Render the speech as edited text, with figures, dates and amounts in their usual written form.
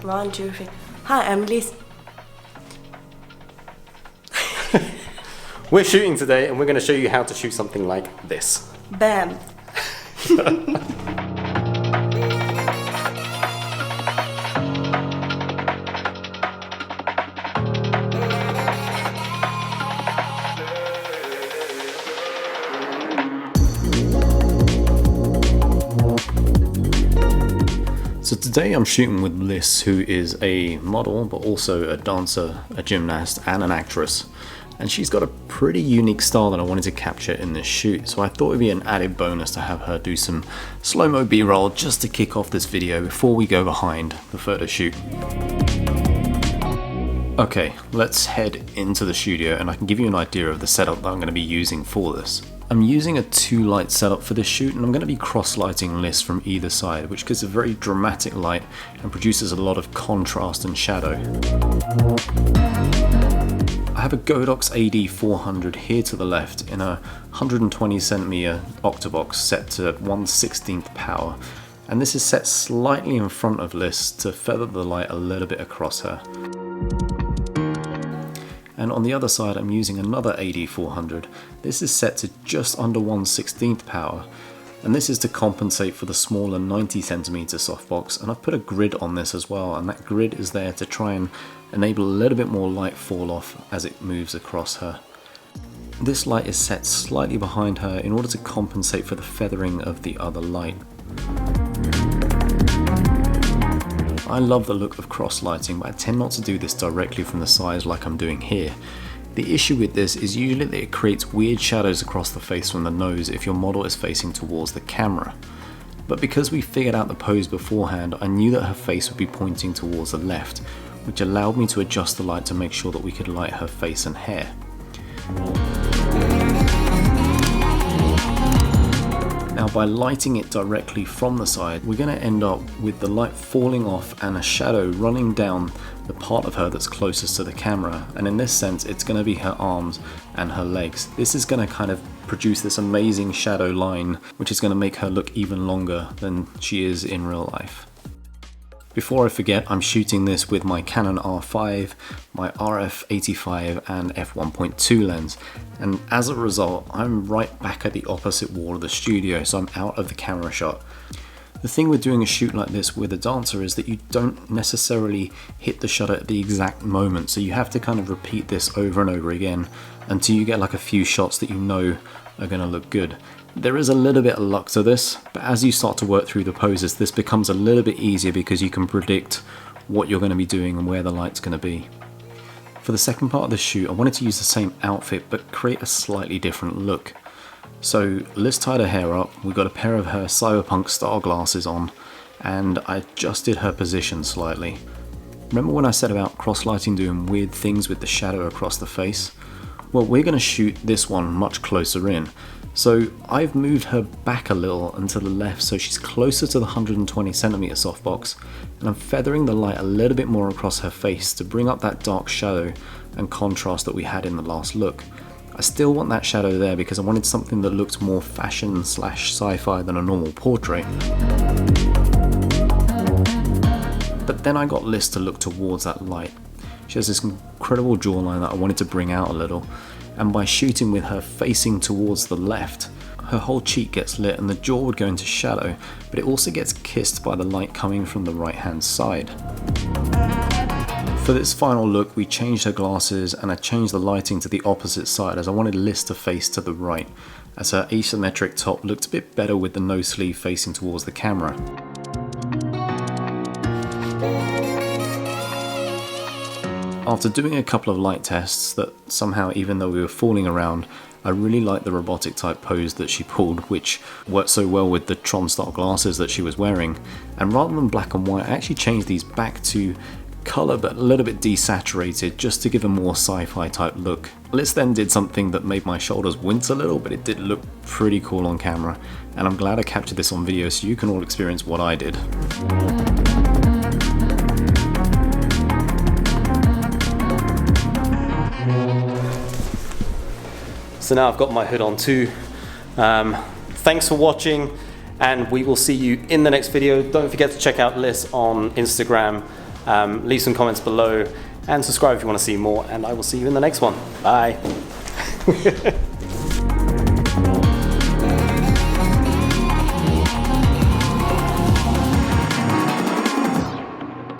1, 2, 3. Hi, I'm Liss. We're shooting today and we're going to show you how to shoot something like this. Bam. So today I'm shooting with Liss, who is a model, but also a dancer, a gymnast, and an actress. And she's got a pretty unique style that I wanted to capture in this shoot. So I thought it'd be an added bonus to have her do some slow-mo B-roll just to kick off this video before we go behind the photo shoot. Okay, let's head into the studio and I can give you an idea of the setup that I'm going to be using for this. I'm using a 2-light setup for this shoot and I'm going to be cross-lighting Liss from either side, which gives a very dramatic light and produces a lot of contrast and shadow. I have a GODOX AD400 here to the left in a 120cm octabox set to 1/16th power, and this is set slightly in front of Liss to feather the light a little bit across her. And on the other side I'm using another AD400. This is set to just under 1/16th power, and this is to compensate for the smaller 90cm softbox, and I've put a grid on this as well, and that grid is there to try and enable a little bit more light fall off as it moves across her. This light is set slightly behind her in order to compensate for the feathering of the other light. I love the look of cross lighting, but I tend not to do this directly from the sides like I'm doing here. The issue with this is usually that it creates weird shadows across the face from the nose if your model is facing towards the camera. But because we figured out the pose beforehand, I knew that her face would be pointing towards the left, which allowed me to adjust the light to make sure that we could light her face and hair. Now by lighting it directly from the side, we're going to end up with the light falling off and a shadow running down the part of her that's closest to the camera, and in this sense it's going to be her arms and her legs. This is going to kind of produce this amazing shadow line which is going to make her look even longer than she is in real life. Before I forget, I'm shooting this with my Canon R5, my RF85 and f1.2 lens, and as a result I'm right back at the opposite wall of the studio, so I'm out of the camera shot. The thing with doing a shoot like this with a dancer is that you don't necessarily hit the shutter at the exact moment, so you have to kind of repeat this over and over again until you get like a few shots that you know are going to look good. There is a little bit of luck to this, but as you start to work through the poses, this becomes a little bit easier because you can predict what you're going to be doing and where the light's going to be. For the second part of the shoot, I wanted to use the same outfit but create a slightly different look. So Liss tied her hair up, we got a pair of her cyberpunk style glasses on, and I adjusted her position slightly. Remember when I said about cross-lighting doing weird things with the shadow across the face? Well, we're going to shoot this one much closer in. So I've moved her back a little and to the left so she's closer to the 120cm softbox, and I'm feathering the light a little bit more across her face to bring up that dark shadow and contrast that we had in the last look. I still want that shadow there because I wanted something that looked more fashion / sci-fi than a normal portrait. But then I got Liss to look towards that light. She has this incredible jawline that I wanted to bring out a little, and by shooting with her facing towards the left, her whole cheek gets lit and the jaw would go into shadow, but it also gets kissed by the light coming from the right hand side. For this final look, we changed her glasses and I changed the lighting to the opposite side as I wanted Liss to face to the right, as her asymmetric top looked a bit better with the no sleeve facing towards the camera. After doing a couple of light tests that somehow, even though we were falling around, I really liked the robotic type pose that she pulled, which worked so well with the Tron style glasses that she was wearing. And rather than black and white, I actually changed these back to colour but a little bit desaturated just to give a more sci-fi type look. Liss then did something that made my shoulders wince a little, but it did look pretty cool on camera, and I'm glad I captured this on video so you can all experience what I did. So now I've got my hood on too. Thanks for watching, and we will see you in the next video. Don't forget to check out Liss on Instagram. Leave some comments below and subscribe if you want to see more, and I will see you in the next one. Bye.